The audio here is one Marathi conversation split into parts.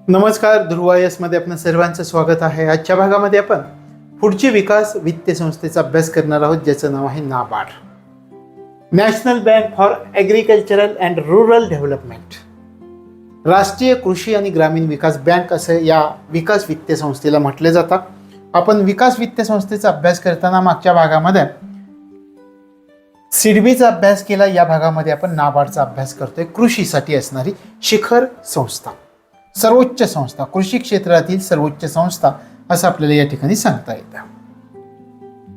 नमस्कार, ध्रुवा मध्ये आपल्या सर्वांचं स्वागत आहे. आजच्या भागामध्ये आपण पुढची विकास वित्तीय संस्थेचा अभ्यास करणार आहोत, ज्याचं नाव आहे NABARD, national bank for agricultural and rural development. राष्ट्रीय कृषी आणि ग्रामीण विकास बँक असं या विकास वित्तीय संस्थेला म्हटले जातं. आपण विकास वित्तीय संस्थेचा अभ्यास करताना मागच्या भागामध्ये सिडबीचा अभ्यास केला. या भागामध्ये आपण नाबार्डचा अभ्यास करतोय. कृषीसाठी असणारी शिखर संस्था, सर्वोच्च संस्था, कृषी क्षेत्रातील सर्वोच्च संस्था असं आपल्याला या ठिकाणी सांगता येतं.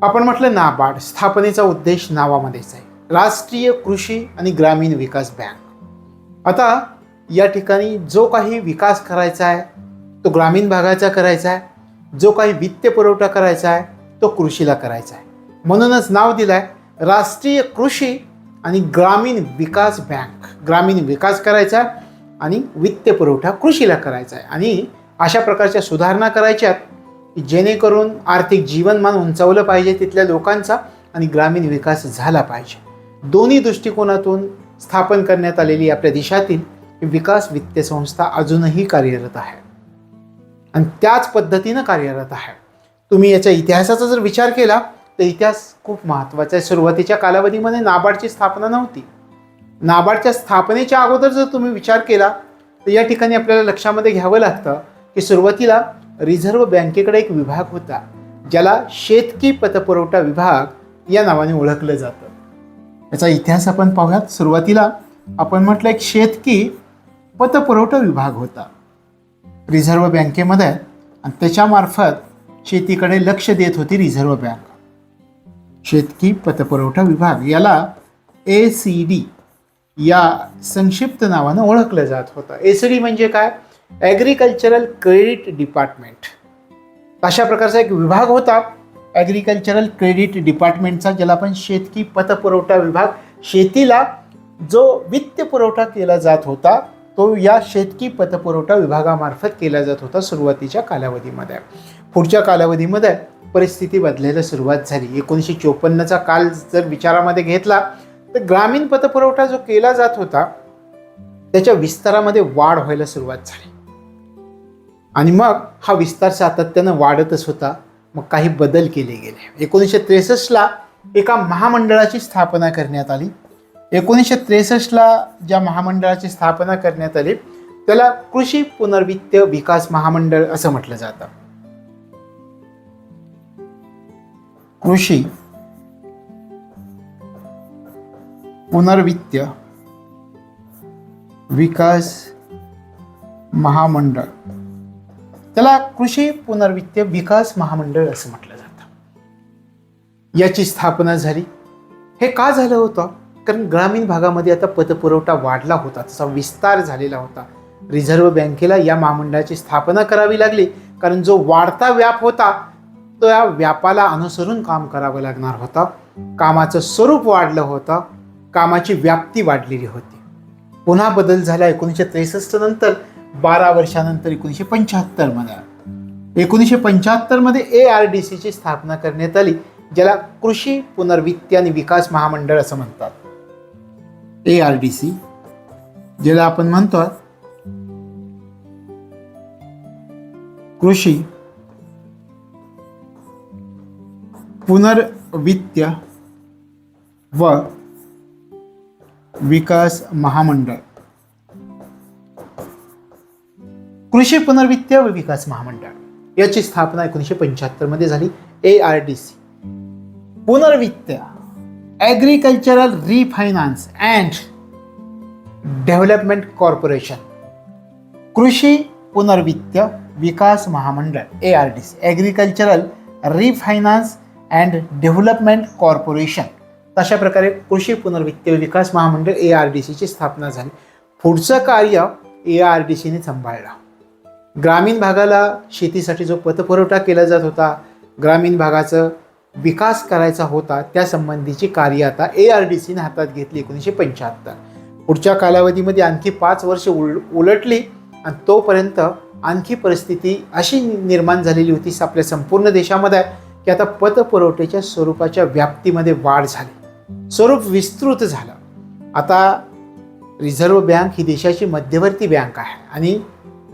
आपण म्हटलं नाबार्ड, स्थापनेचा उद्देश नावामध्येच आहे, राष्ट्रीय कृषी आणि ग्रामीण विकास बँक. आता या ठिकाणी जो काही विकास करायचा आहे तो ग्रामीण भागाचा करायचा आहे, जो काही वित्त पुरवठा करायचा आहे तो कृषीला करायचा आहे. म्हणूनच नाव दिलंय राष्ट्रीय कृषी आणि ग्रामीण विकास बँक. ग्रामीण विकास करायचा आणि वित्त पुरवठा कृषीला करायचा आहे. आणि अशा प्रकारच्या सुधारणा करायच्यात की जेणेकरून आर्थिक जीवनमान उंचावलं पाहिजे तिथल्या लोकांचा आणि ग्रामीण विकास झाला पाहिजे. दोन्ही दृष्टिकोनातून स्थापन करण्यात आलेली आपल्या देशातील विकास वित्तीय संस्था अजूनही कार्यरत आहे आणि त्याच पद्धतीनं कार्यरत आहे. तुम्ही याच्या इतिहासाचा जर विचार केला तर इतिहास खूप महत्त्वाचा आहे. सुरुवातीच्या कालावधीमध्ये नाबार्डची स्थापना नव्हती. नाबार्डच्या स्थापनेच्या अगोदर जर तुम्ही विचार केला तर या ठिकाणी आपल्याला लक्षामध्ये घ्यावं लागतं की सुरुवातीला रिझर्व्ह बँकेकडे एक विभाग होता, ज्याला शेतकी पतपुरवठा विभाग या नावाने ओळखलं जातं. याचा इतिहास आपण पाहूयात. सुरुवातीला आपण म्हटलं एक शेतकी पतपुरवठा विभाग होता रिझर्व्ह बँकेमध्ये आणि त्याच्यामार्फत शेतीकडे लक्ष देत होती रिझर्व्ह बँक. शेतकी पतपुरवठा विभाग याला ACD या संक्षिप्त नावानं ओळखलं जात होतं. ACD म्हणजे काय? Agricultural credit department. अशा प्रकारचा एक विभाग होता ॲग्रिकल्चरल क्रेडिट डिपार्टमेंटचा, ज्याला आपण शेतकी पतपुरवठा विभाग. शेतीला जो वित्त पुरवठा केला जात होता तो या शेतकी पतपुरवठा विभागामार्फत केला जात होता सुरुवातीच्या कालावधीमध्ये. पुढच्या कालावधीमध्ये परिस्थिती बदलायला सुरुवात झाली. 1954चा काल जर विचारामध्ये घेतला तर ग्रामीण पतपुरवठा जो केला जात होता त्याच्या विस्तारामध्ये वाढ व्हायला सुरुवात झाली आणि मग हा विस्तार सातत्यानं वाढतच होता. मग काही बदल केले गेले. 1963ला एका महामंडळाची स्थापना करण्यात आली. 1963ला ज्या महामंडळाची स्थापना करण्यात आली त्याला कृषी पुनर्वित्त विकास महामंडळ असं म्हटलं जातं. कृषी पुनर्वित्त विकास महामंडळ, त्याला कृषी पुनर्वित्त विकास महामंडळ असं म्हटलं जातं. याची स्थापना झाली. हे का झालं होतं? कारण ग्रामीण भागामध्ये आता पतपुरवठा वाढला होता, त्याचा विस्तार झालेला होता. रिझर्व्ह बँकेला या महामंडळाची स्थापना करावी लागली कारण जो वाढता व्याप होता तो या व्यापाला अनुसरून काम करावं लागणार होतं. कामाचं स्वरूप वाढलं होतं, कामाची व्याप्ती वाढलेली होती. पुन्हा बदल झाला 1963 नंतर. 12 वर्षानंतर 1975मध्ये 1975मध्ये ARDCची स्थापना करण्यात आली, ज्याला कृषी पुनर्वित्त आणि विकास महामंडळ असं म्हणतात. ARDC ज्याला आपण म्हणतो कृषी पुनर्वित्त व विकास महामंडळ. कृषी पुनर्वित्त व विकास महामंडळ याची स्थापना 1975मध्ये झाली. ARDC पुनर्वित्त ॲग्रिकल्चरल रिफायनान्स अँड डेव्हलपमेंट कॉर्पोरेशन. कृषी पुनर्वित्त विकास महामंडळ ARDC, agricultural रिफायनान्स and development corporation. अशा प्रकारे कृषी पुनर्वित्त विकास महामंडळ ARDCची स्थापना झाली. पुढचं कार्य ARDCने सांभाळलं. ग्रामीण भागाला शेतीसाठी जो पतपुरवठा केला जात होता, ग्रामीण भागाचं विकास करायचा होता, त्या संबंधीची कार्य आता ARDCने हातात घेतली 1975. पुढच्या कालावधीमध्ये आणखी 5 वर्ष उलटली आणि तोपर्यंत आणखी परिस्थिती अशी निर्माण झालेली होती आपल्या संपूर्ण देशामध्ये की आता पतपुरवठ्याच्या स्वरूपाच्या व्याप्तीमध्ये वाढ झाली, स्वरूप विस्तृत झालं. आता रिझर्व्ह बँक ही देशाची मध्यवर्ती बँक आहे आणि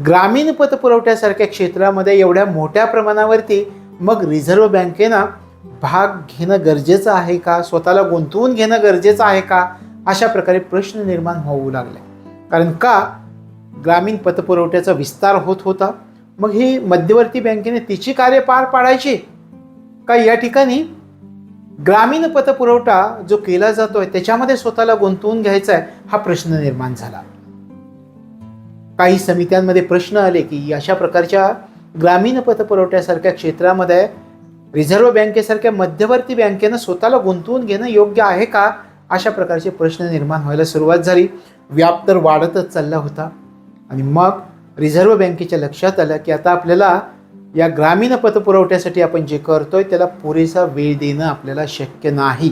ग्रामीण पतपुरवठ्यासारख्या क्षेत्रामध्ये एवढ्या मोठ्या प्रमाणावरती मग रिझर्व्ह बँकेनं भाग घेणं गरजेचं आहे का, स्वतःला गुंतवून घेणं गरजेचं आहे का, अशा प्रकारे प्रश्न निर्माण होऊ लागले. कारण का ग्रामीण पतपुरवठ्याचा विस्तार होत होता, मग ही मध्यवर्ती बँकेने तिची कार्य पार पाडायची का या ठिकाणी ग्रामीण पतपुरवठा जो केला जातोय त्याच्यामध्ये स्वतःला गुंतवून घ्यायचा आहे, हा प्रश्न निर्माण झाला. काही समित्यांमध्ये प्रश्न आले की अशा प्रकारच्या ग्रामीण पतपुरवठ्यासारख्या क्षेत्रामध्ये रिझर्व्ह बँकेसारख्या मध्यवर्ती बँकेनं स्वतःला गुंतवून घेणं योग्य आहे का, अशा प्रकारचे प्रश्न निर्माण व्हायला सुरुवात झाली. व्याप तर वाढतच चालला होता आणि मग रिझर्व्ह बँकेच्या लक्षात आलं की आता आपल्याला या ग्रामीण पतपुरवठ्यासाठी आपण जे करतोय त्याला पुरेसा वेळ देणं आपल्याला शक्य नाही,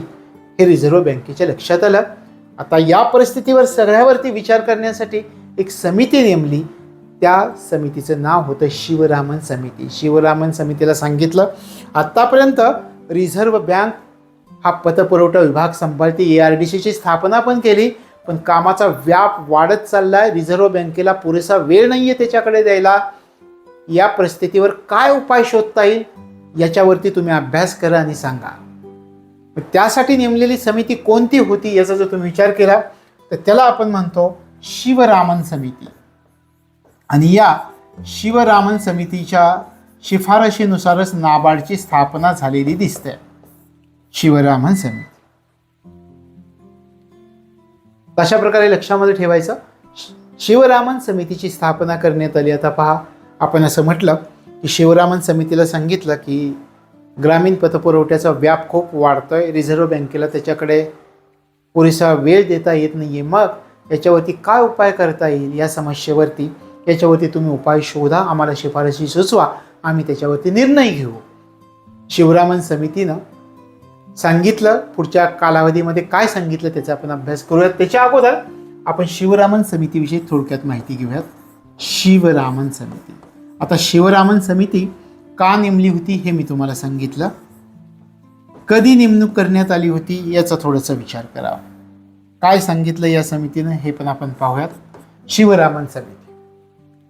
हे रिझर्व्ह बँकेच्या लक्षात आलं. आता या परिस्थितीवर सगळ्यावरती विचार करण्यासाठी एक समिती नेमली. त्या समितीचं नाव होतं शिवरामन समिती. शिवरामन समितीला सांगितलं आत्तापर्यंत रिझर्व्ह बँक हा पतपुरवठा विभाग सांभाळते, ARDCची स्थापना पण केली, पण कामाचा व्याप वाढत चाललाय, रिझर्व्ह बँकेला पुरेसा वेळ नाहीये त्याच्याकडे द्यायला. या परिस्थितीवर काय उपाय शोधता येईल याच्यावरती तुम्ही अभ्यास करा आणि सांगा. त्यासाठी नेमलेली समिती कोणती होती याचा जर तुम्ही विचार केला तर त्याला आपण म्हणतो शिवरामन समिती. आणि या शिवरामन समितीच्या शिफारशीनुसारच नाबार्डची स्थापना झालेली दिसते. शिवरामन समिती अशा प्रकारे लक्षामध्ये ठेवायचं. शिवरामन समितीची स्थापना करण्यात आली. आता पहा, आपण असं म्हटलं की शिवरामन समितीला सांगितलं की ग्रामीण पतपुरवठ्याचा व्याप खूप वाढतोय, रिझर्व्ह बँकेला त्याच्याकडे पुरेसा वेळ देता येत नाहीये, मग याच्यावरती काय उपाय करता येईल, या समस्येवरती याच्यावरती तुम्ही उपाय शोधा, आम्हाला शिफारशी सुचवा, आम्ही त्याच्यावरती निर्णय घेऊ. शिवरामन समितीनं सांगितलं. पुढच्या कालावधीमध्ये काय सांगितलं त्याचा आपण अभ्यास करूयात. त्याच्या अगोदर आपण शिवरामन समितीविषयी थोडक्यात माहिती घेऊयात. शिवरामन समिती. आता शिवरामन समिती का नेमली होती हे मी तुम्हाला सांगितलं. कधी नेमणूक करण्यात आली होती याचा थोडासा विचार करावा. काय सांगितलं या समितीनं हे पण आपण पाहूयात. शिवरामन समिती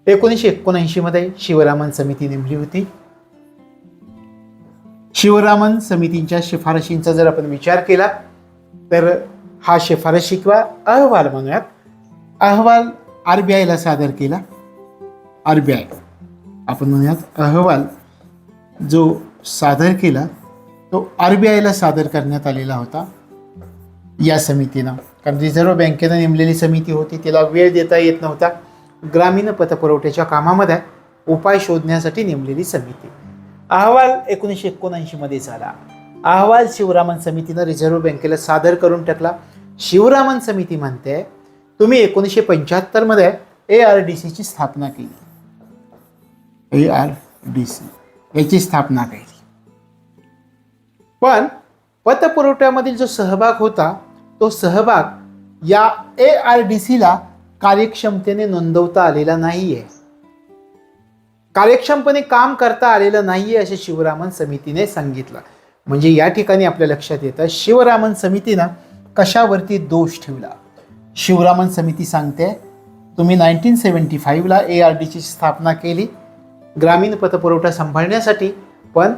1979 मध्ये शिवरामन समिती नेमली होती. शिवरामन समितीच्या शिफारशींचा जर आपण विचार केला तर हा शिफारशी किंवा अहवाल म्हणूयात, अहवाल RBIला सादर केला. RBI आपण म्हणूयात अहवाल जो सादर केला तो RBIला सादर करण्यात आलेला होता या समितीनं. कारण रिझर्व्ह बँकेनं नेमलेली समिती होती, तिला वेळ देता येत नव्हता. ग्रामीण पतपुरवठ्याच्या कामामध्ये उपाय शोधण्यासाठी नेमलेली समिती. अहवाल 1979 मध्ये झाला. अहवाल शिवरामन समितीनं रिझर्व्ह बँकेला सादर करून टाकला. शिवरामन समिती म्हणते तुम्ही 1975 मध्ये ARDCची स्थापना केली. ARDC याची स्थापना केली. पण पतपुरवठ्यामधील जो सहभाग होता तो सहभाग या ARDCला कार्यक्षमतेने नोंदवता आलेला नाहीये, कार्यक्षमपणे काम करता आलेलं नाहीये असे शिवरामन समितीने सांगितलं. म्हणजे या ठिकाणी आपल्या लक्षात येतं शिवरामन समितीनं कशावरती दोष ठेवला. शिवरामन समिती सांगते तुम्ही 1975ला ARDCची स्थापना केली ग्रामीण पतपुरवठा सांभाळण्यासाठी, पण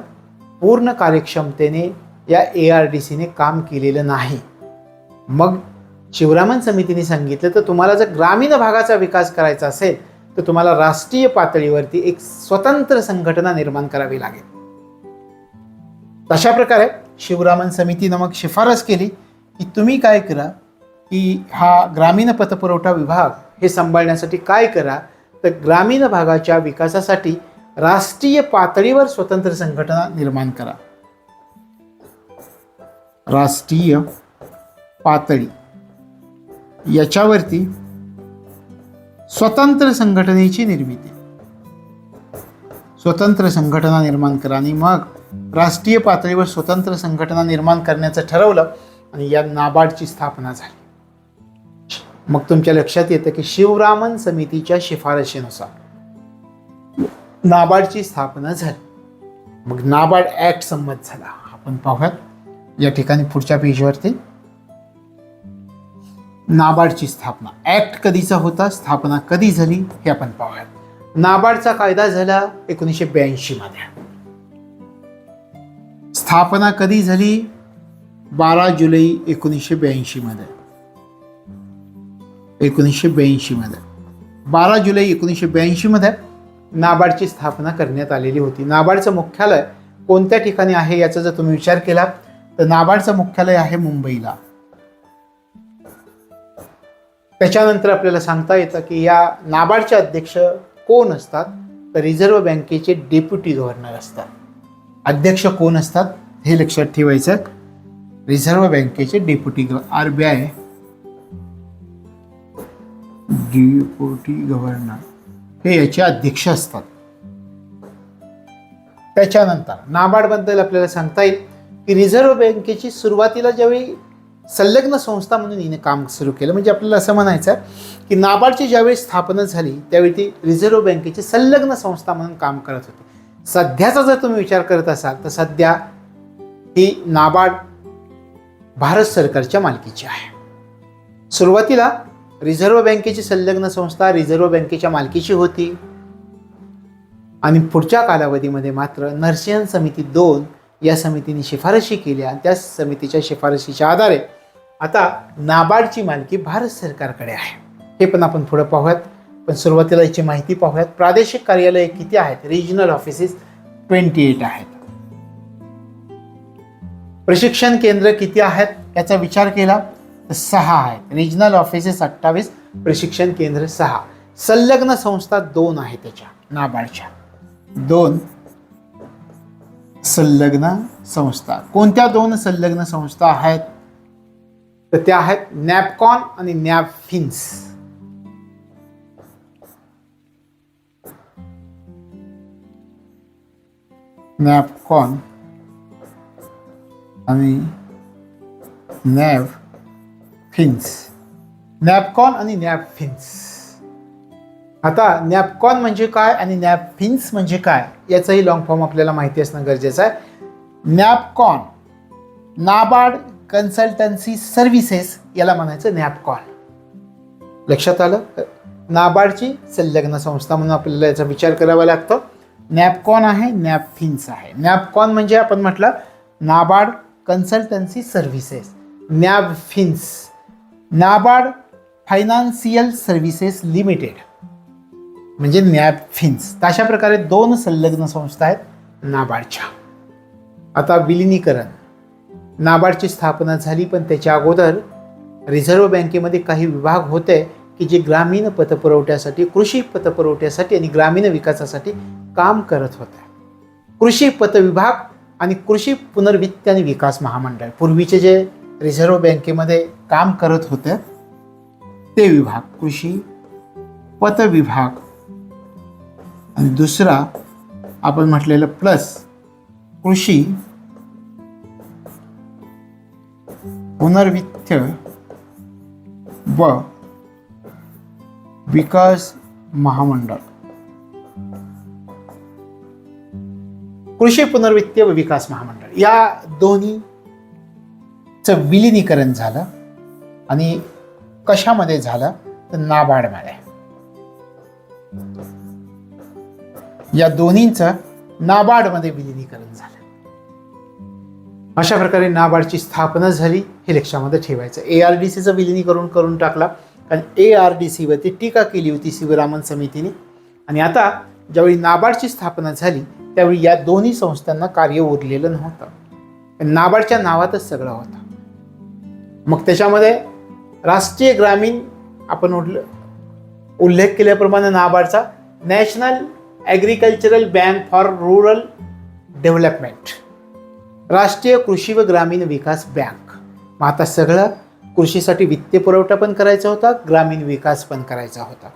पूर्ण कार्यक्षमतेने या ARDCने काम केलेलं नाही. मग शिवरामन समितीने सांगितलं तर तुम्हाला जर ग्रामीण भागाचा विकास करायचा असेल तर तुम्हाला राष्ट्रीय पातळीवरती एक स्वतंत्र संघटना निर्माण करावी लागेल. तशा प्रकारे शिवरामन समितीनं मग शिफारस केली की तुम्ही काय करा की हा ग्रामीण पतपुरवठा विभाग हे सांभाळण्यासाठी काय करा तर ग्रामीण भागाच्या विकासासाठी राष्ट्रीय पातळीवर स्वतंत्र संघटना निर्माण करा. राष्ट्रीय पातळी याच्यावरती स्वतंत्र संघटनेची निर्मिती, स्वतंत्र संघटना निर्माण करा. आणि मग राष्ट्रीय पातळीवर स्वतंत्र संघटना निर्माण करण्याचं ठरवलं आणि या नाबार्डची स्थापना झाली. मग तुमच्या लक्षात येतं की शिवरामन समितीच्या शिफारशीनुसार नाबार्डची स्थापना झाली. मग नाबार्ड ऍक्ट संमत झाला. आपण पाहूयात या ठिकाणी पुढच्या पेजवरती. नाबार्डची स्थापना ऍक्ट कधीचा होता, स्थापना कधी झाली हे आपण पाहूयात. नाबार्डचा कायदा झाला 1982 मध्ये. स्थापना कधी झाली? 12 जुलै 1982 मध्ये. 1982 मध्ये 12 जुलै 1982 मध्ये नाबार्डची स्थापना करण्यात आलेली होती. नाबार्डचं मुख्यालय कोणत्या ठिकाणी आहे याचा जर तुम्ही विचार केला तर नाबार्डचं मुख्यालय आहे मुंबईला. त्याच्यानंतर आपल्याला सांगता येतं की या नाबार्डचे अध्यक्ष कोण असतात? तर रिझर्व्ह बँकेचे डेप्युटी गव्हर्नर असतात. अध्यक्ष कोण असतात हे लक्षात ठेवायचं. रिझर्व्ह बँकेचे डेप्युटी RBI डेप्युटी गव्हर्नर हे याचे अध्यक्ष असतात. त्याच्यानंतर नाबार्ड बद्दल आपल्याला सांगता येईल की रिझर्व्ह बँकेची सुरुवातीला ज्यावेळी संलग्न संस्था म्हणून हिने काम सुरू केलं, म्हणजे आपल्याला असं म्हणायचं की नाबार्डची ज्यावेळी स्थापना झाली त्यावेळी ती रिझर्व्ह बँकेची संलग्न संस्था म्हणून काम करत होती. सध्याचा जर तुम्ही विचार करत असाल तर सध्या ही नाबार्ड भारत सरकारच्या मालकीची आहे. सुरुवातीला रिझर्व्ह बँकेची संलग्न संस्था रिझर्व्ह बँकेच्या मालकीची होती आणि पुढच्या कालावधीमध्ये मात्र नरसिंहन समिती 2 या समितीने शिफारशी केल्या. त्या समितीच्या शिफारशीच्या आधारे आता नाबार्डची मालकी भारत सरकारकडे आहे. हे पण आपण पुढे पाहूयात, पण सुरुवातीला याची माहिती पाहूयात. प्रादेशिक कार्यालय किती आहेत? रिजनल ऑफिसेस 28 आहेत. प्रशिक्षण केंद्र किती आहेत याचा विचार केला तर 6 आहेत. रिजनल ऑफिसेस 28, प्रशिक्षण केंद्र 6. संलग्न संस्था 2 आहेत त्याच्या नाबार्डच्या. 2 संलग्न संस्था. कोणत्या 2 संलग्न संस्था आहेत? तर त्या आहेत नॅपकॉन आणि नॅपफिन्स. नॅपकॉन आणि नॅपफिन्स. नॅपकॉन आणि नॅपफिन्स. आता नॅपकॉन म्हणजे काय आणि नॅपफिन्स म्हणजे काय याचाही लॉंग फॉर्म आपल्याला माहिती असणं गरजेचं आहे. नॅपकॉन नाबार्ड कन्सल्टन्सी सर्व्हिसेस याला म्हणायचं नॅपकॉन. लक्षात आलं? नाबार्डची संलग्न संस्था म्हणून आपल्याला याचा विचार करावा लागतो. नॅपकॉन आहे, नॅपफिन्स आहे. नॅपकॉन म्हणजे आपण म्हटलं NABARD consultancy services. NABFINS NABARD financial services limited म्हणजे नॅपफिन्स. अशा प्रकारे 2 संलग्न संस्था आहेत नाबार्डच्या. आता विलिनीकरण. नाबार्डची स्थापना झाली पण त्याच्या अगोदर रिझर्व्ह बँकेमध्ये काही विभाग होते की जे ग्रामीण पतपुरवठ्यासाठी, कृषी पतपुरवठ्यासाठी आणि ग्रामीण विकासासाठी काम करत होते. कृषी पत विभाग आणि कृषी पुनर्वित्त आणि विकास महामंडळ पूर्वीचे जे रिझर्व्ह बँकेमध्ये काम करत होते ते विभाग. कृषी पत विभाग आणि दुसरा आपण म्हटलेलं प्लस कृषी पुनर्वित्त व विकास महामंडळ. कृषी पुनर्वित्त व विकास महामंडळ या दोन्हीचं विलिनीकरण झालं आणि कशामध्ये झालं तर नाबार्डमध्ये. या दोन्हींचं नाबार्डमध्ये विलिनीकरण झालं. अशा प्रकारे नाबार्डची स्थापना झाली हे लक्षामध्ये ठेवायचं. ARDCचं विलिनीकरण करून टाकला कारण ARDC वरती टीका केली होती शिवरामन समितीने. आणि आता ज्यावेळी नाबार्डची स्थापना झाली त्यावेळी या दोन्ही संस्थांना कार्य उरलेलं नव्हतं. नाबार्डच्या नावातच सगळं होतं. मग त्याच्यामध्ये राष्ट्रीय ग्रामीण आपण उल्लेख केल्याप्रमाणे नाबार्डचा national agricultural bank for rural development, राष्ट्रीय कृषी व ग्रामीण विकास बँक. मग आता सगळं कृषीसाठी वित्तीय पुरवठा पण करायचा होता, ग्रामीण विकास पण करायचा होता.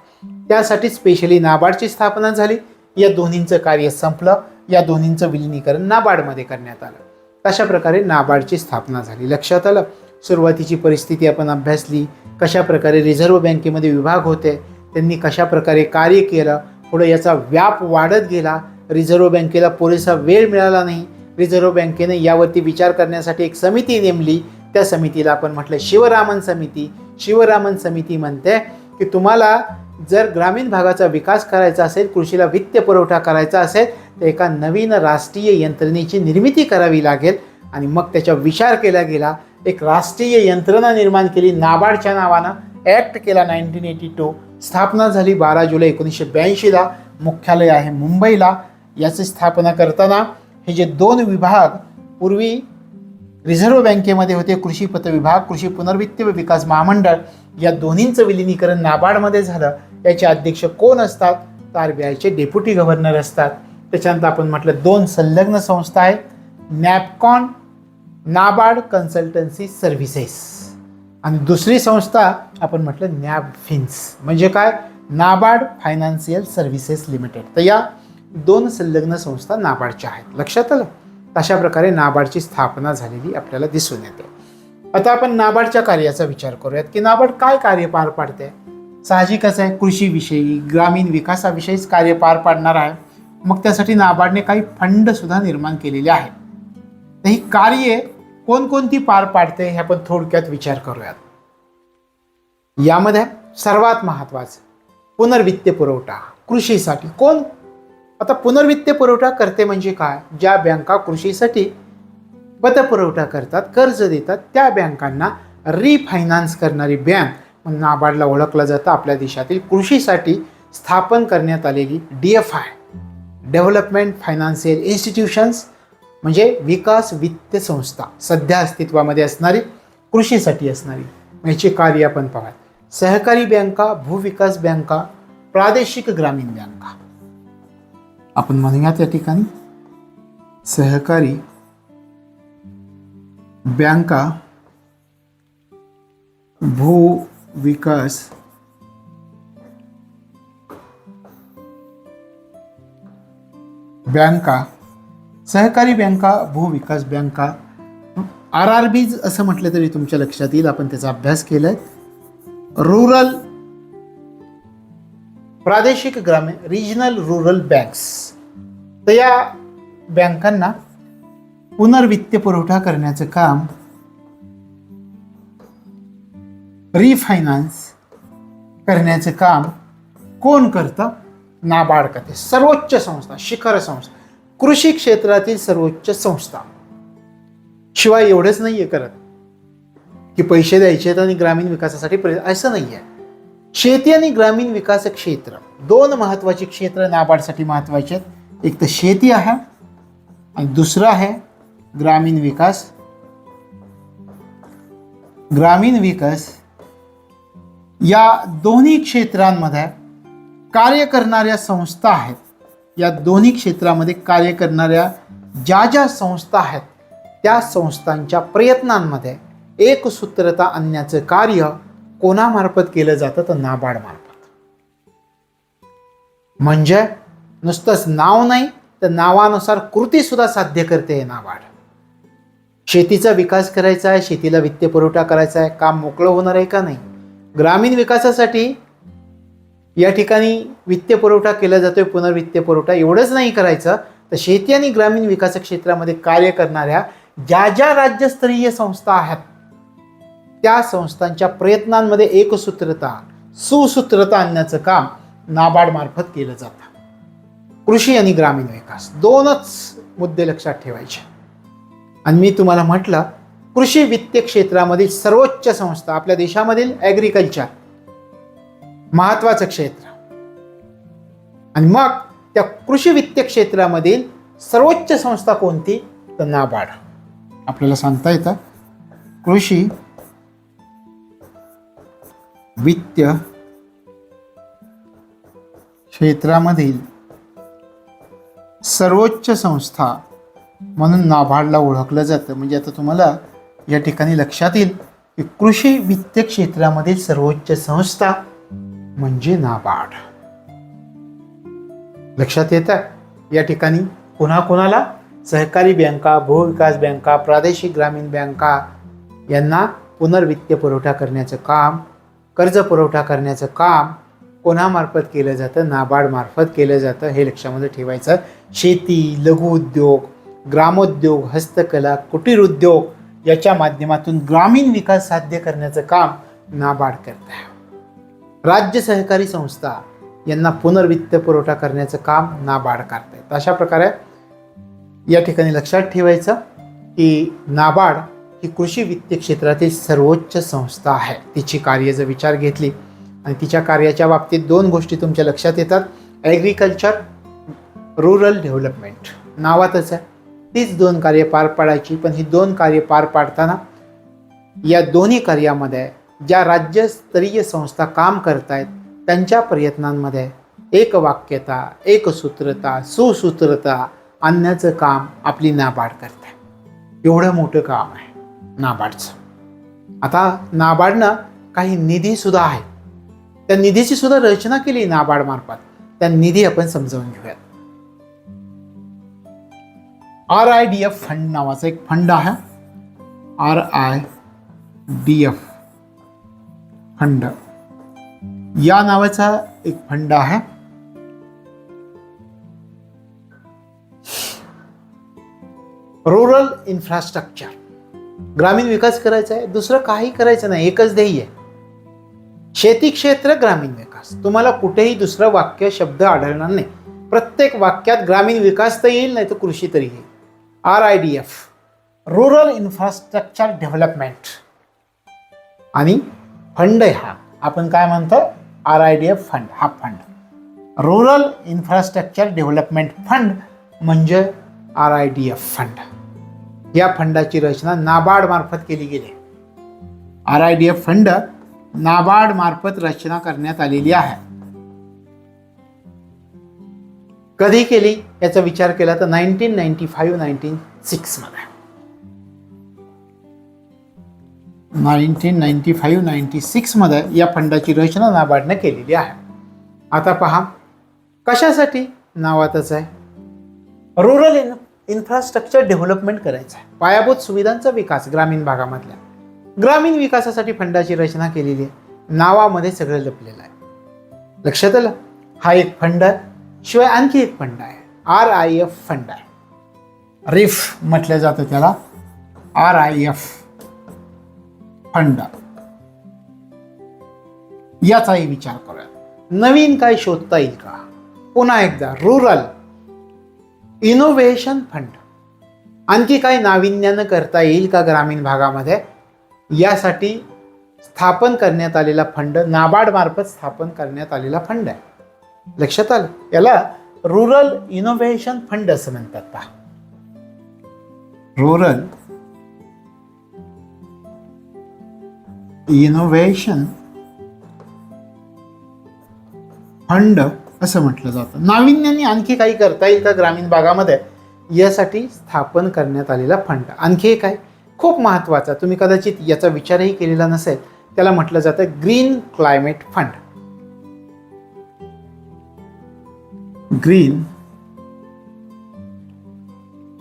त्यासाठी स्पेशली नाबार्डची स्थापना झाली. या दोन्हींचं कार्य संपलं. या दोन्हींचं विलिनीकरण नाबार्डमध्ये करण्यात आलं. अशा प्रकारे नाबार्डची स्थापना झाली. लक्षात आलं? सुरुवातीची परिस्थिती आपण अभ्यासली. कशा प्रकारे रिझर्व्ह बँकेमध्ये विभाग होते, त्यांनी कशा प्रकारे कार्य केलं. पुढे याचा व्याप वाढत गेला. रिझर्व्ह बँकेला पुरेसा वेळ मिळाला नाही. रिझर्व्ह बँकेने यावरती विचार करण्यासाठी एक समिती नेमली. त्या समितीला आपण म्हटलं शिवरामन समिती. शिवरामन समिती म्हणते की तुम्हाला जर ग्रामीण भागाचा विकास करायचा असेल, कृषीला वित्त पुरवठा करायचा असेल, तर एका नवीन राष्ट्रीय यंत्रणेची निर्मिती करावी लागेल आणि मग त्याचा विचार केला गेला. एक राष्ट्रीय यंत्रणा निर्माण केली नाबार्डच्या नावानं, ॲक्ट केला 1982, स्थापना झाली 12 जुलै 1982ला, मुख्यालय आहे मुंबईला. याची स्थापना करताना हे जे 2 विभाग पूर्वी रिझर्व्ह बँकेमध्ये होते, कृषी पत विभाग, कृषी पुनर्वित्त व विकास महामंडळ, या दोन्हींचं विलिनीकरण नाबार्डमध्ये झालं. याचे अध्यक्ष कोण असतात? तर RBIचे डेप्युटी गव्हर्नर असतात. त्याच्यानंतर आपण म्हटलं 2 संलग्न संस्था आहेत, नॅपकॉन, नाबार्ड कन्सल्टन्सी सर्व्हिसेस, आणि दुसरी संस्था आपण म्हटलं नॅबफिन्स, म्हणजे काय? NABARD financial services limited. तर या 2 संलग्न संस्था नाबार्डच्या आहेत. लक्षात आलं? अशा प्रकारे नाबार्डची स्थापना झालेली आपल्याला दिसून येते. आता आपण नाबार्डच्या कार्याचा विचार करूयात की नाबार्ड काय कार्य पार पाडते. साहजिकच आहे, कृषीविषयी, ग्रामीण विकासाविषयीच कार्य पार पाडणार आहे. मग त्यासाठी नाबार्डने काही फंड सुद्धा निर्माण केलेले आहेत. तर ही कार्ये कोणकोणती पार पाडते हे आपण थोडक्यात विचार करूयात. यामध्ये सर्वात महत्त्वाचं पुनर्वित्त पुरवठा कृषीसाठी. कोण? आता पुनर्वित्त पुरवठा करते म्हणजे काय? ज्या बँका कृषीसाठी पतपुरवठा करतात, कर्ज देतात, त्या बँकांना रिफायनान्स करणारी बँक म्हणून नाबार्डला ओळखलं जातं. आपल्या देशातील कृषीसाठी स्थापन करण्यात आलेली DFI, डेव्हलपमेंट फायनान्शियल इन्स्टिट्यूशन्स, म्हणजे विकास वित्त संस्था, सध्या अस्तित्वामध्ये असणारी, कृषीसाठी असणारी. याचे कार्य आपण पाहूया. सहकारी बँका, भूविकास बँका, प्रादेशिक ग्रामीण बँका. आपण म्हणूयात या ठिकाणी सहकारी बँका, भूविकास बँका, सहकारी बँका, भूविकास बँका, RRBs असं म्हटलं तरी तुमच्या लक्षात येईल. आपण त्याचा अभ्यास केलाय. रूरल, प्रादेशिक ग्रामीण, रिजनल रूरल बँक्स. तर या बँकांना पुनर्वित्त पुरवठा करण्याचं काम, रिफायनान्स करण्याचं काम कोण करतं? नाबार्ड करते. सर्वोच्च संस्था, शिखर संस्था, कृषी क्षेत्रातील सर्वोच्च संस्था. शिवाय एवढंच नाहीये करत की पैसे द्यायचे आहेत आणि ग्रामीण विकासासाठी असं नाहीये. शेती आणि ग्रामीण विकास क्षेत्र, 2 महत्वाचे क्षेत्र नाबार्डसाठी महत्वाचे आहेत. एक तर शेती आहे आणि दुसरं आहे ग्रामीण विकास. ग्रामीण विकास या दोन्ही क्षेत्रांमध्ये कार्य करणाऱ्या संस्था आहेत. या दोन्ही क्षेत्रामध्ये कार्य करणाऱ्या ज्या संस्था आहेत, त्या संस्थांच्या प्रयत्नांमध्ये एकसूत्रता आणण्याचं कार्य कोणामार्फत केलं जातं? तर नाबार्ड मार्फत. म्हणजे नुसतंच नाव नाही, तर नावानुसार कृती सुद्धा साध्य करते नाबार्ड. शेतीचा विकास करायचा आहे, शेतीला वित्त पुरवठा करायचा आहे, काम मोकळं होणार आहे का? नाही. ग्रामीण विकासासाठी या ठिकाणी वित्त पुरवठा केला जातोय, पुनर्वित्त पुरवठा. एवढंच नाही करायचं, तर शेती आणि ग्रामीण विकास क्षेत्रामध्ये कार्य करणाऱ्या ज्या राज्यस्तरीय संस्था आहेत, त्या संस्थांच्या प्रयत्नांमध्ये एकसूत्रता, सुसूत्रता आणण्याचं काम नाबार्ड मार्फत केलं जातं. कृषी आणि ग्रामीण विकास 2च मुद्दे लक्षात ठेवायचे. आणि मी तुम्हाला म्हटलं, कृषी वित्त क्षेत्रामधील सर्वोच्च संस्था, आपल्या देशामधील ॲग्रिकल्चर महत्वाचं क्षेत्र, आणि मग त्या कृषी वित्त क्षेत्रामधील सर्वोच्च संस्था कोणती? तर नाबार्ड. आपल्याला सांगता येतं कृषी वित्त क्षेत्रामधील सर्वोच्च संस्था म्हणून नाबार्डला ओळखलं जातं. म्हणजे आता तुम्हाला या ठिकाणी लक्षात येईल की कृषी वित्त क्षेत्रामधील सर्वोच्च संस्था म्हणजे नाबार्ड. लक्षात येतं या ठिकाणी कोणाकोणाला? सहकारी बँका, भूविकास बँका, प्रादेशिक ग्रामीण बँका यांना पुनर्वित्त पुरवठा करण्याचं काम, कर्ज पुरवठा करण्याचं काम कोणामार्फत केलं जातं? नाबार्ड मार्फत केलं जातं. हे लक्षामध्ये ठेवायचं. शेती, लघु उद्योग, ग्रामोद्योग, हस्तकला, कुटीर उद्योग याच्या माध्यमातून ग्रामीण विकास साध्य करण्याचं काम नाबार्ड करत आहे. राज्य सहकारी संस्था यांना पुनर्वित्त पुरवठा करण्याचं काम नाबार्ड करतायत. अशा प्रकारे या ठिकाणी लक्षात ठेवायचं की नाबार्ड ही कृषी वित्त क्षेत्रातील सर्वोच्च संस्था आहे. तिची कार्य जर विचार घेतली आणि तिच्या कार्याच्या बाबतीत दोन गोष्टी तुमच्या लक्षात येतात. ॲग्रिकल्चर, रुरल डेव्हलपमेंट नावातच आहे. तीच दोन कार्य पार पाडायची. पण ही दोन कार्य पार पाडताना या दोन्ही कार्यामध्ये ज्या राज्यस्तरीय संस्था काम करतायत त्यांच्या प्रयत्नांमध्ये एकवाक्यता, एकसूत्रता, सुसूत्रता आणण्याचं काम आपली नाबार्ड करते. एवढं मोठं काम आहे नाबार्डचं. आता नाबार्डनं काही निधीसुद्धा आहे. त्या निधीची सुद्धा रचना केली नाबार्ड मार्फत. त्या निधी आपण समजावून घेऊयात. RIDF फंड नावाचा एक फंड आहे. RIDF फंड या नावाचा एक फंड आहे. रुरल इन्फ्रास्ट्रक्चर, ग्रामीण विकास करायचा आहे. दुसरं काही करायचं नाही. एकच ध्येय आहे, शेती क्षेत्र ग्रामीण विकास. तुम्हाला कुठेही दुसरं वाक्य शब्द आढळणार नाही. प्रत्येक वाक्यात ग्रामीण विकास तर येईल, नाही तर कृषी तरी येईल. RIDF rural infrastructure development. आणि फंड हा आपण काय म्हणतो, RIDF फंड. हा fund rural infrastructure development fund म्हणजे RIDF फंड. या फंडाची रचना नाबार्ड मार्फत केली गेली. RIDF फंड नाबार्ड मार्फत रचना करण्यात आलेली आहे. कधी केली याचा विचार केला तर 1995-96 मध्ये. 1995-96 मध्ये या फंडाची रचना नाबार्डने केलेली आहे. आता पहा कशासाठी, नावातच आहे रुरल इन्फ्रास्ट्रक्चर डेव्हलपमेंट करायचं आहे. पायाभूत सुविधांचा विकास ग्रामीण भागामधल्या. ग्रामीण विकासासाठी फंडाची रचना केलेली आहे. नावामध्ये सगळं लपलेलं आहे. लक्षात आलं. हा एक फंड आहे. शिवाय आणखी एक फंड आहे, RIF फंड आहे. रिफ म्हटलं जातं त्याला, RIF फंड. याचाही विचार करूया. नवीन काय शोधता येईल का? पुन्हा एकदा रुरल इनोव्हेशन फंड. आणखी काय नाविन्यानं करता येईल का ग्रामीण भागामध्ये, यासाठी स्थापन करण्यात आलेला फंड, नाबार्ड मार्फत स्थापन करण्यात आलेला फंड आहे. लक्षात आलं. याला रुरल इनोव्हेशन फंड असं म्हणतात. पहा, रुरल इनोव्हेशन फंड असं म्हटलं जातं. नाविन्याने आणखी काही करता येईल का ग्रामीण भागामध्ये, यासाठी स्थापन करण्यात आलेला फंड. आणखी एक आहे खूप महत्वाचा, तुम्ही कदाचित याचा विचारही केलेला नसेल. त्याला म्हटलं जातं green climate fund. Green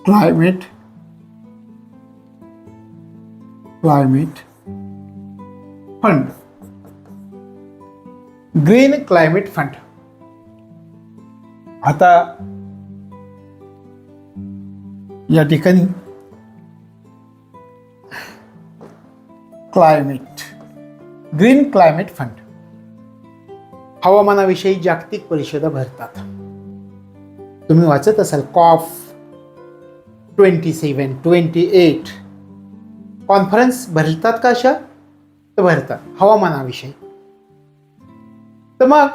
climate fund. Green climate fund. आता या ठिकाणी ग्रीन क्लायमेट फंड हवामानाविषयी जागतिक परिषदा भरतात. तुम्ही वाचत असाल COP 27, 28 कॉन्फरन्स भरतात का अशा? तर भरतात हवामानाविषयी. तर मग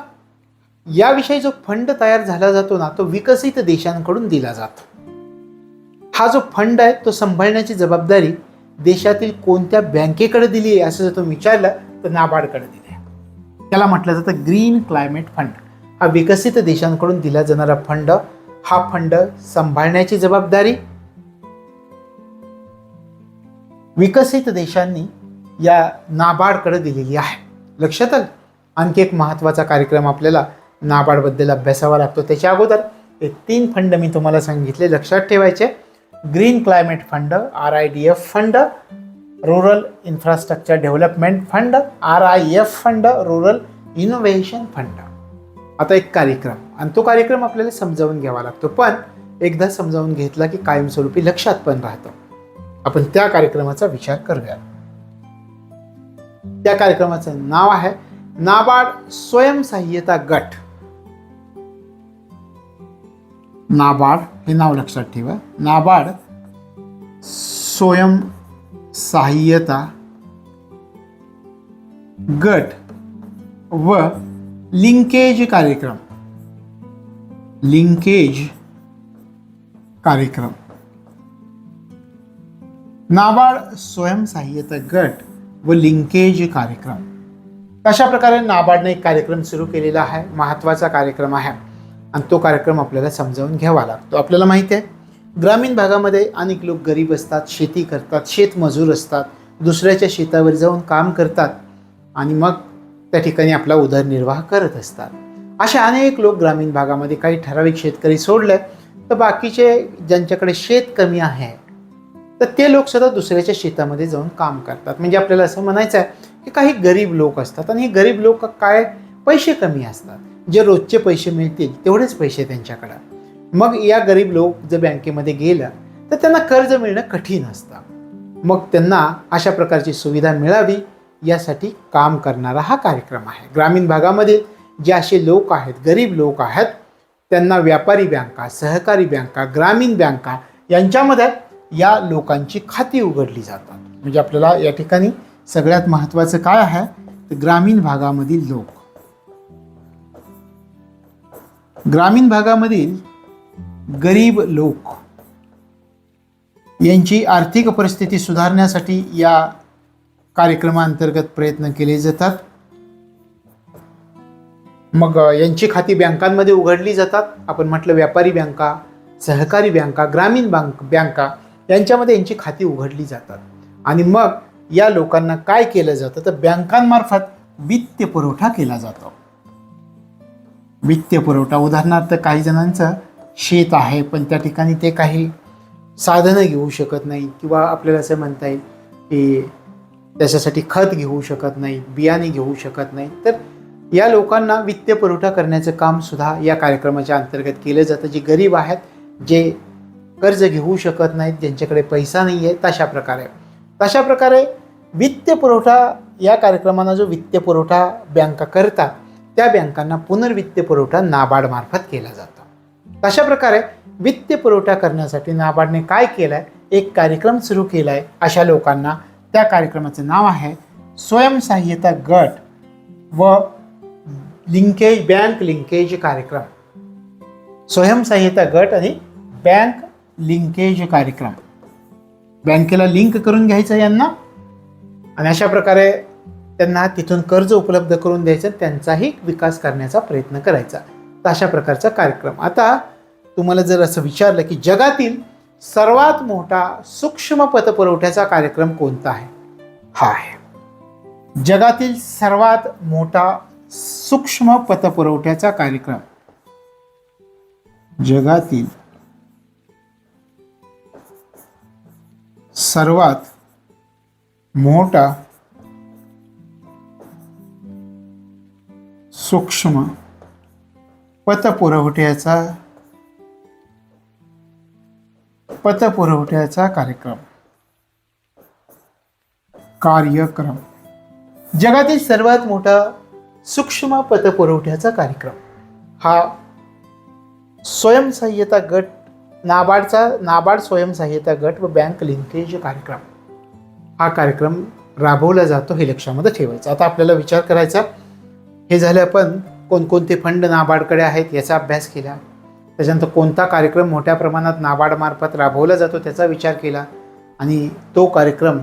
याविषयी जो फंड तयार झाला जातो ना, तो विकसित देशांकडून दिला जातो. हा जो फंड आहे तो सांभाळण्याची जबाबदारी देशातील कोणत्या बँकेकडे दिली आहे असं जर तुम्ही विचारलं तर नाबार्डकडे दिली आहे. त्याला म्हटलं जातं ग्रीन क्लायमेट फंड. हा विकसित देशांकडून दिला जाणारा फंड. हा फंड सांभाळण्याची जबाबदारी विकसित देशांनी या नाबार्डकडे दिलेली आहे. लक्षात आलं. आणखी एक महत्त्वाचा कार्यक्रम आपल्याला नाबार्डबद्दल अभ्यासावा लागतो. त्याच्या अगोदर हे 3 फंड मी तुम्हाला सांगितले, लक्षात ठेवायचे. Green climate fund, RIDF fund, rural infrastructure development fund, RIF fund, rural innovation fund. आता एक कार्यक्रम, आणि तो कार्यक्रम आपल्याला समजावून घ्यावा लागतो. पण एकदा समजावून घेतला की कायमस्वरूपी लक्षात पण राहतो. आपण त्या कार्यक्रमाचा विचार करूया. त्या कार्यक्रमाचं नाव आहे नाबार्ड स्वयंसहाय्यता गट. नाबार्ड हे नाव लक्षात ठेवा. नाबार्ड स्वयंसहाय्यता गट व लिंकेज कार्यक्रम. लिंकेज कार्यक्रम. नाबार्ड स्वयंसहाय्यता गट व लिंकेज कार्यक्रम. अशा प्रकारे नाबार्डने एक कार्यक्रम सुरू केलेला आहे. महत्त्वाचा कार्यक्रम आहे आणि तो कार्यक्रम आपल्याला समजावून घ्यावा लागतो. आपल्याला माहिती आहे ग्रामीण भागामध्ये अनेक लोक गरीब असतात, शेती करतात, शेतमजूर असतात, दुसऱ्याच्या शेतावर जाऊन काम करतात आणि मग त्या ठिकाणी आपला उदरनिर्वाह करत असतात. असे अनेक लोक ग्रामीण भागामध्ये, काही ठराविक शेतकरी सोडले तर बाकीचे ज्यांच्याकडे शेत कमी आहे तर ते लोक सुद्धा दुसऱ्याच्या शेतामध्ये जाऊन काम करतात. म्हणजे आपल्याला असं म्हणायचं आहे की काही गरीब लोक असतात आणि हे गरीब लोक काय पैसे कमी असतात, जे रोजचे पैसे मिळतील तेवढेच पैसे त्यांच्याकडं. मग या गरीब लोक जर बँकेमध्ये गेलं तर त्यांना कर्ज मिळणं कठीण असतं. मग त्यांना अशा प्रकारची सुविधा मिळावी यासाठी काम करणारा हा कार्यक्रम आहे. ग्रामीण भागामधील जे असे लोक आहेत, गरीब लोक आहेत, त्यांना व्यापारी बँका, सहकारी बँका, ग्रामीण बँका यांच्यामध्ये या लोकांची खाती उघडली जातात. म्हणजे आपल्याला या ठिकाणी सगळ्यात महत्त्वाचं काय आहे तर ग्रामीण भागामधील लोक, ग्रामीण भागामधील गरीब लोक यांची आर्थिक परिस्थिती सुधारण्यासाठी या कार्यक्रमाअंतर्गत प्रयत्न केले जातात. मग यांची खाती बँकांमध्ये उघडली जातात. आपण म्हटलं व्यापारी बँका, सहकारी बँका, ग्रामीण बँका यांच्यामध्ये यांची खाती उघडली जातात. आणि मग या लोकांना काय केलं जातं तर बँकांमार्फत वित्त पुरवठा केला जातो. वित्त पुरवठा, उदाहरणार्थ काही जणांचं शेत आहे पण त्या ठिकाणी ते काही साधनं घेऊ शकत नाही किंवा आपल्याला असं म्हणता येईल की त्याच्यासाठी खत घेऊ शकत नाही, बियाणे घेऊ शकत नाही, तर या लोकांना वित्त पुरवठा करण्याचं काम सुद्धा या कार्यक्रमाच्या अंतर्गत केलं जातं. जे गरीब आहेत, जे कर्ज घेऊ शकत नाहीत, ज्यांच्याकडे पैसा नाही आहे, तशा प्रकारे वित्त पुरवठा या कार्यक्रमांना जो वित्त पुरवठा बँका करतात त्या बँकांना पुनर्वित्त पुरवठा नाबार्डमार्फत केला जातो. तशा प्रकारे वित्त पुरवठा करण्यासाठी नाबार्डने काय केलं आहे, एक कार्यक्रम सुरू केला आहे अशा लोकांना. त्या कार्यक्रमाचं नाव आहे स्वयंसहाय्यता गट व लिंकेज, बँक लिंकेज कार्यक्रम. स्वयंसहाय्यता गट आणि बँक लिंकेज कार्यक्रम. बँकेला लिंक करून घ्यायचं यांना आणि अशा प्रकारे त्यांना तिथून कर्ज उपलब्ध करून द्यायचं, त्यांचाही विकास करण्याचा प्रयत्न करायचा. तर अशा प्रकारचा कार्यक्रम. आता तुम्हाला जर असं विचारलं की जगातील सर्वात मोठा सूक्ष्म पतपुरवठ्याचा कार्यक्रम कोणता आहे, हा आहे जगातील सर्वात मोठा सूक्ष्म पतपुरवठ्याचा कार्यक्रम. जगातील सर्वात मोठा सूक्ष्म पतपुरवठ्याचा कार्यक्रम. जगातील सर्वात मोठा सूक्ष्म पतपुरवठ्याचा कार्यक्रम हा स्वयंसहाय्यता गट, नाबार्ड स्वयंसहाय्यता गट व बँक लिंकेज कार्यक्रम. हा कार्यक्रम राबवला जातो, हे लक्षामध्ये ठेवायचं. आता आपल्याला विचार करायचा, हे झालं आपण कोणकोणते फंड नाबार्डकडे आहेत याचा अभ्यास केला, त्याच्यानंतर कोणता कार्यक्रम मोठ्या प्रमाणात नाबार्डमार्फत राबवला जातो त्याचा विचार केला आणि तो कार्यक्रम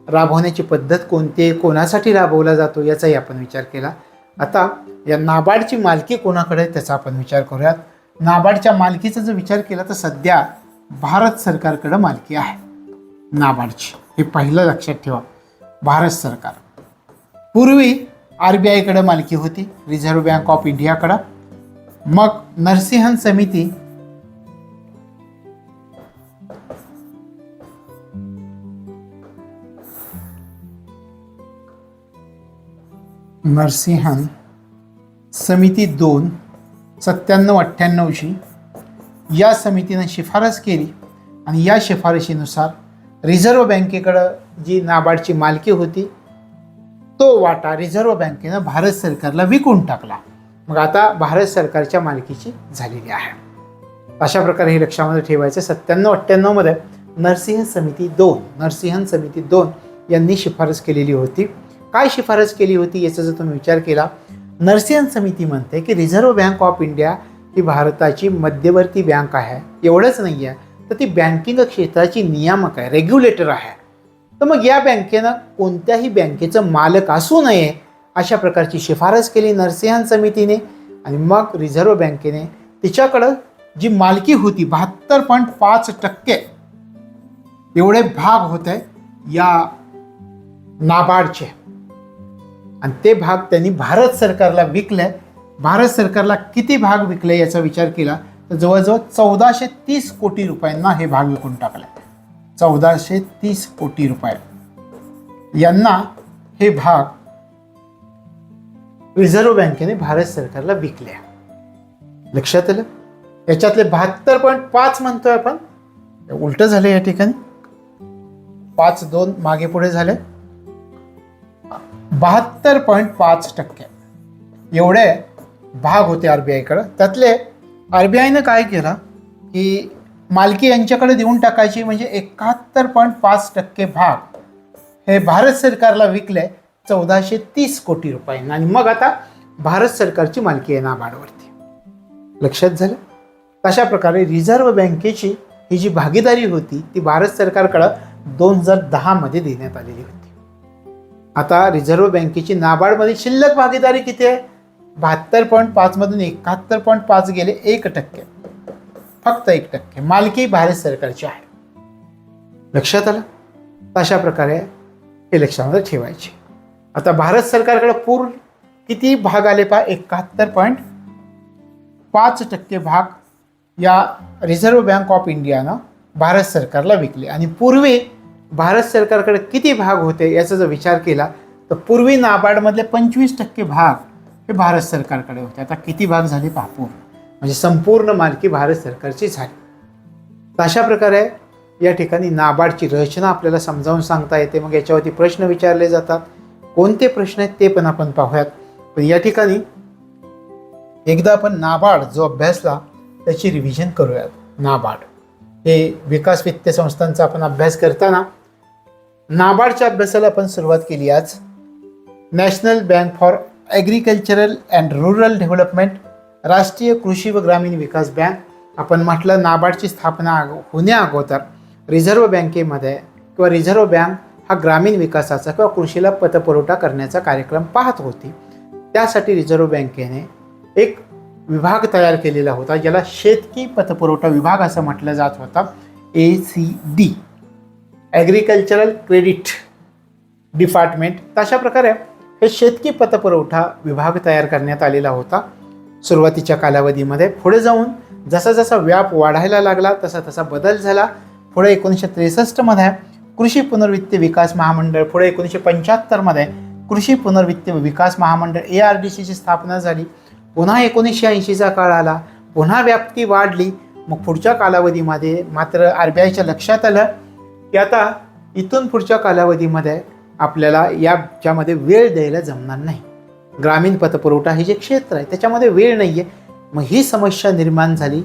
राबवण्याची पद्धत कोणती आहे, कोणासाठी राबवला जातो याचाही आपण विचार केला. आता या नाबार्डची मालकी कोणाकडे आहे त्याचा आपण विचार करूयात. नाबार्डच्या मालकीचा जर विचार केला तर सध्या भारत सरकारकडे मालकी आहे नाबार्डची, हे पहिलं लक्षात ठेवा. भारत सरकार. पूर्वी RBIकडे मालकी होती, रिझर्व्ह बँक ऑफ इंडियाकडं. मग नरसिंहन समिती समिती 2 97-98ची या समितीने शिफारस केली आणि या शिफारशीनुसार रिझर्व्ह बँकेकडं जी नाबार्डची मालकी होती तो वाटा रिझर्व्ह बँकेनं भारत सरकारला विकून टाकला. मग आता भारत सरकारच्या मालकीची झालेली आहे. अशा प्रकारे हे लक्षामध्ये ठेवायचं. 97-98 मध्ये नरसिंह समिती 2 यांनी शिफारस केलेली होती. काय शिफारस केली होती याचा जर तुम्ही विचार केला, नरसिंह समिती म्हणते की रिझर्व्ह बँक ऑफ इंडिया ही भारताची मध्यवर्ती बँक आहे. एवढंच नाही आहे तर ती बँकिंग क्षेत्राची नियामक आहे, रेग्युलेटर आहे. तर मग या बँकेनं कोणत्याही बँकेचं मालक असू नये अशा प्रकारची शिफारस केली नरसिंह समितीने. आणि मग रिझर्व्ह बँकेने तिच्याकडं जी मालकी होती 72.5% एवढे भाग होते या नाबार्डचे, आणि ते भाग त्यांनी भारत सरकारला विकले. भारत सरकारला किती भाग विकले याचा विचार केला तर जवळजवळ 1430 कोटी रुपयांना हे भाग विकून टाकले. 1430 कोटी रुपये यांना हे भाग रिझर्व्ह बँकेने भारत सरकारला विकले. लक्षात आलं? याच्यातले 72.5 म्हणतोय आपण, उलट झाले या ठिकाणी. 5-2 मागे पुढे झाले. 72.5% एवढे भाग होते आरबीआयकडे. त्यातले आरबीआयनं काय केलं की मालकी यांच्याकडे देऊन टाकायची, म्हणजे 71.5% भाग हे भारत सरकारला विकले 1430 कोटी रुपयांना. आणि मग आता भारत सरकारची मालकी आहे नाबार्डवरती. लक्षात झालं? अशा प्रकारे रिझर्व्ह बँकेची ही जी भागीदारी होती ती भारत सरकारकडं 2010 मध्ये देण्यात आलेली होती. आता रिझर्व्ह बँकेची नाबार्डमध्ये शिल्लक भागीदारी किती आहे? 72.5 मधून 71.5 गेले 1%, फक्त 1%. मालकी भारत सरकारची आहे. लक्षात आलं? अशा प्रकारे हे लक्षामध्ये ठेवायचे. आता भारत सरकारकडे पूर्ण किती भाग आले पहा? 71.5% भाग या रिझर्व्ह बँक ऑफ इंडियानं भारत सरकारला विकले. आणि पूर्वी भारत सरकारकडे किती भाग होते याचा जर विचार केला तर पूर्वी नाबार्डमधले 25% भाग हे भारत सरकारकडे होते. आता किती भाग झाले पहा? पूर्ण, म्हणजे संपूर्ण मालकी भारत सरकारची झाली. तर अशा प्रकारे या ठिकाणी नाबार्डची रचना आपल्याला समजावून सांगता येते. मग याच्यावरती प्रश्न विचारले जातात. कोणते प्रश्न आहेत ते पण आपण पाहूयात. पण या ठिकाणी एकदा आपण नाबार्ड जो अभ्यासला त्याची रिव्हिजन करूयात. नाबार्ड हे विकास वित्तीय संस्थांचा आपण अभ्यास करताना नाबार्डच्या अभ्यासाला आपण सुरुवात केली आज. National bank for agricultural and rural development, राष्ट्रीय कृषी व ग्रामीण विकास बँक. आपण म्हटलं नाबार्डची स्थापना होण्या अगोदर रिझर्व्ह बँकेमध्ये किंवा रिझर्व्ह बँक हा ग्रामीण विकासाचा किंवा कृषीला पतपुरवठा करण्याचा कार्यक्रम पाहत होती. त्यासाठी रिझर्व्ह बँकेने एक विभाग तयार केलेला होता ज्याला शेतकी पतपुरवठा विभाग असं म्हटलं जात होता. ACD, agricultural credit department. तशा प्रकारे हे शेतकी पतपुरवठा विभाग तयार करण्यात आलेला होता सुरुवातीच्या कालावधीमध्ये. पुढे जाऊन जसा जसा व्याप वाढायला लागला तसा तसा बदल झाला. पुढे 1963 मध्ये कृषी पुनर्वित्त विकास महामंडळ, पुढे 1975 मध्ये कृषी पुनर्वित्त विकास महामंडळ ARDCची स्थापना झाली. पुन्हा 1980चा काळ आला, पुन्हा व्याप्ती वाढली. मग पुढच्या कालावधीमध्ये मात्र RBIच्या लक्षात आलं की आता इथून पुढच्या कालावधीमध्ये आपल्याला याच्यामध्ये वेळ द्यायला जमणार नाही. ग्रामीण पतपुरवठा हे जे क्षेत्र आहे त्याच्यामध्ये वेळ नाही आहे. मग ही समस्या निर्माण झाली.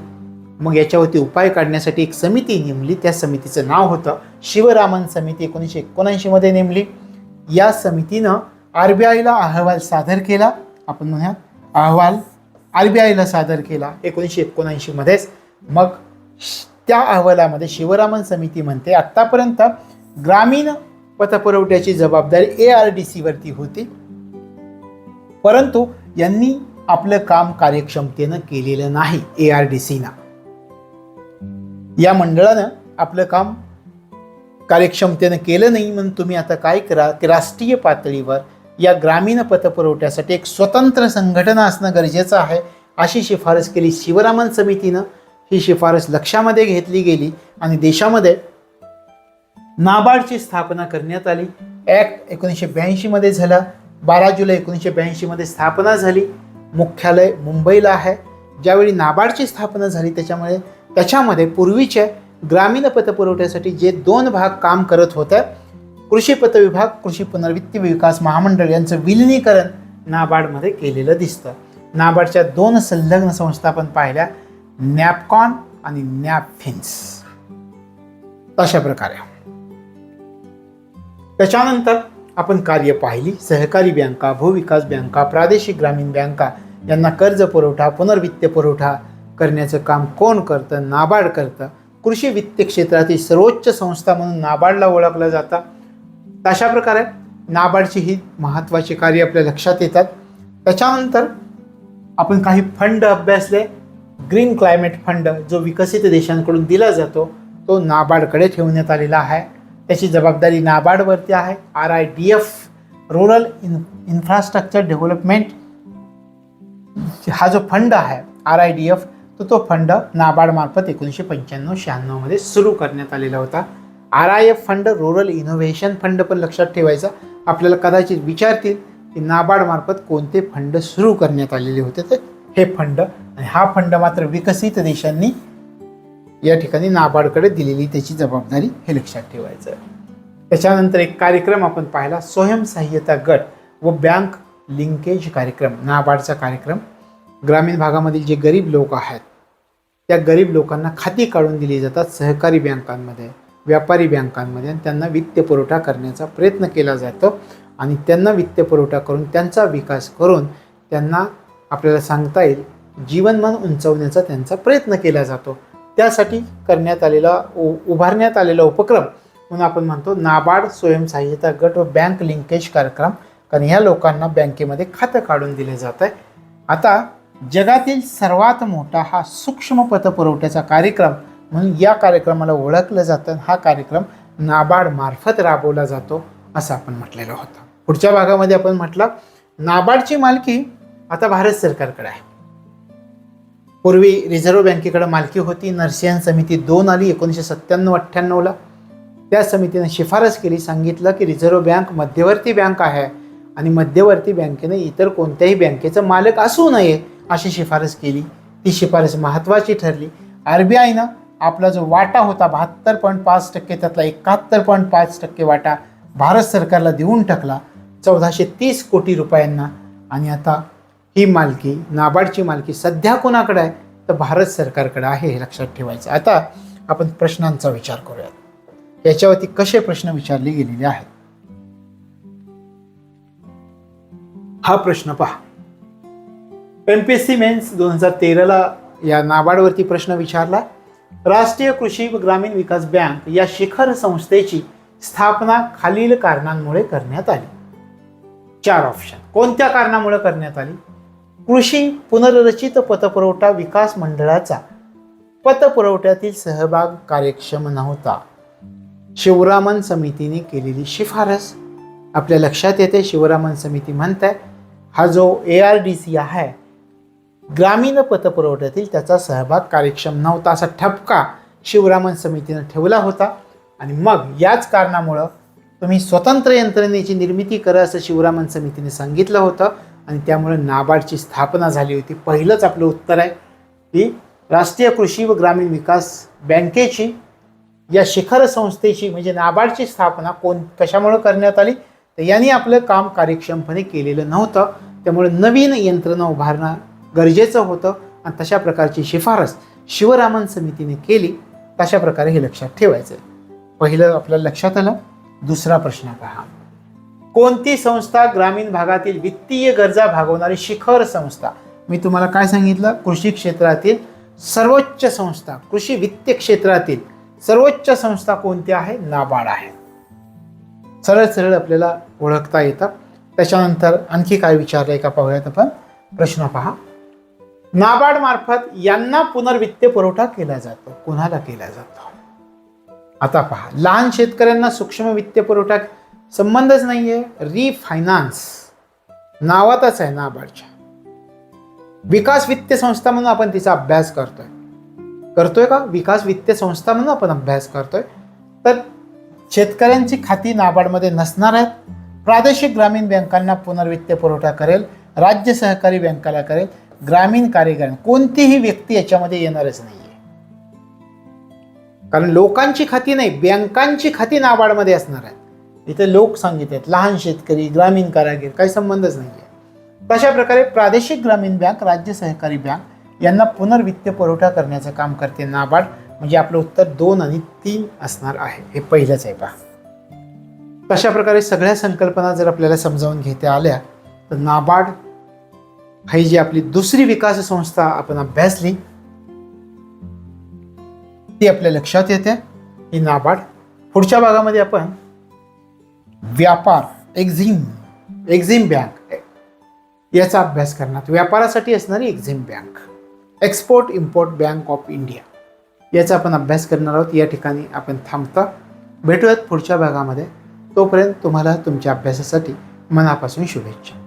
मग याच्यावरती उपाय काढण्यासाठी एक समिती नेमली. त्या समितीचं नाव होतं शिवरामन समिती. 1979 मध्ये नेमली. या समितीनं RBIला अहवाल सादर केला. आपण म्हणूया अहवाल RBIला सादर केला 1979 मध्येच. मग त्या अहवालामध्ये शिवरामन समिती म्हणते आत्तापर्यंत ग्रामीण पतपुरवठ्याची जबाबदारी ARDC वरती होती, परंतु यांनी आपलं काम कार्यक्षमतेनं केलेलं नाही. ARDCनं, या मंडळानं आपलं काम कार्यक्षमतेनं केलं नाही. म्हणून तुम्ही आता काय करा की राष्ट्रीय पातळीवर या ग्रामीण पतपुरवठ्यासाठी एक स्वतंत्र संघटना असणं गरजेचं आहे अशी शिफारस केली शिवरामन समितीनं. ही शिफारस लक्षामध्ये घेतली गेली आणि देशामध्ये नाबार्डची स्थापना करण्यात आली. ॲक्ट 1982 मध्ये झाला. 12 जुलै 1982 मध्ये स्थापना झाली. मुख्यालय मुंबईला आहे. ज्यावेळी नाबार्डची स्थापना झाली त्याच्यामध्ये पूर्वीचे ग्रामीण पतपुरवठ्यासाठी जे 2 भाग काम करत होते कृषी पत विभाग, कृषी पुनर्वित्त विकास महामंडळ यांचं विलिनीकरण नाबार्डमध्ये केलेलं दिसतं. नाबार्डच्या 2 संलग्न संस्था आपण पाहिल्या, नॅपकॉन आणि नॅपफिन्स. अशा प्रकारे त्याच्यानंतर आपण कार्य पाहिली. सहकारी बँका, भूविकास बँका, प्रादेशिक ग्रामीण बँका यांना कर्ज पुरवठा, पुनर्वित्त पुरवठा करण्याचं काम कोण करतं? नाबार्ड करतं. कृषी वित्त क्षेत्रातील सर्वोच्च संस्था म्हणून नाबार्डला ओळखलं जातं. अशा प्रकारे नाबार्डची ही महत्त्वाची कार्य आपल्या लक्षात येतात. त्याच्यानंतर आपण काही फंड अभ्यासले. ग्रीन क्लायमेट फंड जो विकसित देशांकडून दिला जातो तो नाबार्डकडे ठेवण्यात आलेला आहे. त्याची जबाबदारी नाबार्डवरती आहे. RIDF रुरल इन्फ्रास्ट्रक्चर डेव्हलपमेंट हा जो फंड आहे RIDF तो फंड नाबार्ड मार्फत 1995-96 मध्ये सुरू करण्यात आलेला होता. RIF fund rural innovation fund पण लक्षात ठेवायचा. आपल्याला कदाचित विचारतील की नाबार्ड मार्फत कोणते फंड सुरू करण्यात आलेले होते, तर हे फंड. आणि हा फंड मात्र विकसित देशांनी या ठिकाणी नाबार्डकडे दिलेली त्याची जबाबदारी, हे लक्षात ठेवायचं. त्याच्यानंतर एक कार्यक्रम आपण पाहिला, स्वयंसहाय्यता गट व बँक लिंकेज कार्यक्रम. नाबार्डचा कार्यक्रम ग्रामीण भागामधील जे गरीब लोक आहेत त्या गरीब लोकांना खाती काढून दिली जातात सहकारी बँकांमध्ये, व्यापारी बँकांमध्ये, आणि त्यांना वित्त पुरवठा करण्याचा प्रयत्न केला जातो. आणि त्यांना वित्त पुरवठा करून त्यांचा विकास करून त्यांना आपल्याला सांगता येईल जीवनमान उंचावण्याचा त्यांचा प्रयत्न केला जातो. त्यासाठी उभारण्यात आलेला उपक्रम म्हणून आपण म्हणतो नाबार्ड स्वयंसहाय्यता गट व बँक लिंकेज कार्यक्रम. कारण ह्या लोकांना बँकेमध्ये खातं काढून दिले जात आहे. आता जगातील सर्वात मोठा हा सूक्ष्म पतपुरवठ्याचा कार्यक्रम म्हणून या कार्यक्रमाला ओळखलं जातं. हा कार्यक्रम नाबार्ड मार्फत राबवला जातो असं आपण म्हटलेलं होतं. पुढच्या भागामध्ये आपण म्हटलं नाबार्डची मालकी आता भारत सरकारकडे आहे. पूर्वी रिझर्व्ह बँकेकडे मालकी होती. नरसिंहन समिती 2 आली 1997-98ला. त्या समितीने शिफारस केली, सांगितलं की रिझर्व्ह बँक मध्यवर्ती बँक आहे आणि मध्यवर्ती बँकेने इतर कोणत्याही बँकेचं मालक असू नये अशी शिफारस केली. ती शिफारस महत्त्वाची ठरली. RBIनं आपला जो वाटा होता 72.5%, त्यातला 71.5% वाटा भारत सरकारला देऊन टाकला 1430 कोटी रुपयांना. आणि आता ही मालकी, नाबार्डची मालकी सध्या कोणाकडे आहे तर भारत सरकारकडे आहे, हे लक्षात ठेवायचं. आता आपण प्रश्नांचा विचार करूयात. याच्यावरती कसे प्रश्न विचारले गेलेले आहेत. हा प्रश्न पहा. MPSC मेन्स 2013ला या नाबार्डवरती प्रश्न विचारला. राष्ट्रीय कृषी व ग्रामीण विकास बँक या शिखर संस्थेची स्थापना खालील कारणांमुळे करण्यात आली. 4 ऑप्शन. कोणत्या कारणामुळे करण्यात आली? कृषी पुनर्रचित पतपुरवठा विकास मंडळाचा पतपुरवठ्यातील सहभाग कार्यक्षम नव्हता. शिवरामन समितीने केलेली शिफारस आपल्या लक्षात येते. शिवरामन समिती म्हणते हा जो ARDC आहे ग्रामीण पतपुरवठ्यातील त्याचा सहभाग कार्यक्षम नव्हता असा ठपका शिवरामन समितीने ठेवला होता. आणि मग याच कारणामुळं तुम्ही स्वतंत्र यंत्रणेची निर्मिती करा असं शिवरामन समितीने सांगितलं होतं. आणि त्यामुळे नाबार्डची स्थापना झाली होती. पहिलंच आपलं उत्तर आहे की राष्ट्रीय कृषी व ग्रामीण विकास बँकेची या शिखर संस्थेची म्हणजे नाबार्डची स्थापना कशामुळे करण्यात आली तर यांनी आपलं काम कार्यक्षमपणे केलेलं नव्हतं. त्यामुळे नवीन यंत्रणा उभारणं गरजेचं होतं आणि तशा प्रकारची शिफारस शिवरामन समितीने केली. तशा प्रकारे हे लक्षात ठेवायचं. पहिलं आपल्याला लक्षात आलं. दुसरा प्रश्न पहा. कोणती संस्था ग्रामीण भागातील वित्तीय गरजा भागवणारी शिखर संस्था? मी तुम्हाला काय सांगितलं? कृषी क्षेत्रातील सर्वोच्च संस्था, कृषी वित्त क्षेत्रातील सर्वोच्च संस्था कोणती आहे? नाबार्ड आहे. सरळ सरळ आपल्याला ओळखता येतं. त्याच्यानंतर आणखी काय विचारलंय का पाहूयात आपण. प्रश्न पहा. नाबार्ड मार्फत यांना पुनर्वित्त पुरवठा केला जातो. कोणाला केला जातो? आता पहा. लहान शेतकऱ्यांना सूक्ष्म वित्त पुरवठा संबंधच नाहीये. रिफायनान्स नावातच आहे नाबार्डच्या. विकास वित्त संस्था म्हणून आपण तिचा अभ्यास करतोय का? विकास वित्त संस्था म्हणून आपण अभ्यास करतोय. तर शेतकऱ्यांची खाती नाबार्डमध्ये नसणार आहेत. प्रादेशिक ग्रामीण बँकांना पुनर्वित्त पुरवठा करेल, राज्य सहकारी बँकाला करेल, ग्रामीण कार्यकारिणी कोणतीही व्यक्ती याच्यामध्ये येणारच नाहीये. कारण लोकांची खाती नाही, बँकांची खाती नाबार्डमध्ये असणार आहेत. इथे लोक सांगितलेत, लहान शेतकरी, ग्रामीण कारागीर, काही संबंधच नाही आहे. तशा प्रकारे प्रादेशिक ग्रामीण बँक, राज्य सहकारी बँक यांना पुनर्वित्त पुरवठा करण्याचं काम करते नाबार्ड. म्हणजे आपलं उत्तर 2 आणि 3 असणार आहे. हे पहिलंच आहे पहा. तशा प्रकारे सगळ्या संकल्पना जर आपल्याला समजावून घेता आल्या तर नाबार्ड ही जी आपली दुसरी विकास संस्था आपण अभ्यासली ती आपल्या लक्षात येते, ही नाबार्ड. पुढच्या भागामध्ये आपण व्यापार, एक्झिम बँक याचा अभ्यास करणार. व्यापारासाठी असणारी Exim bank, export import bank of India, याचा आपण अभ्यास करणार आहोत. या ठिकाणी आपण थांबता. भेटूयात पुढच्या भागामध्ये. तोपर्यंत तुम्हाला तुमच्या अभ्यासासाठी मनापासून शुभेच्छा.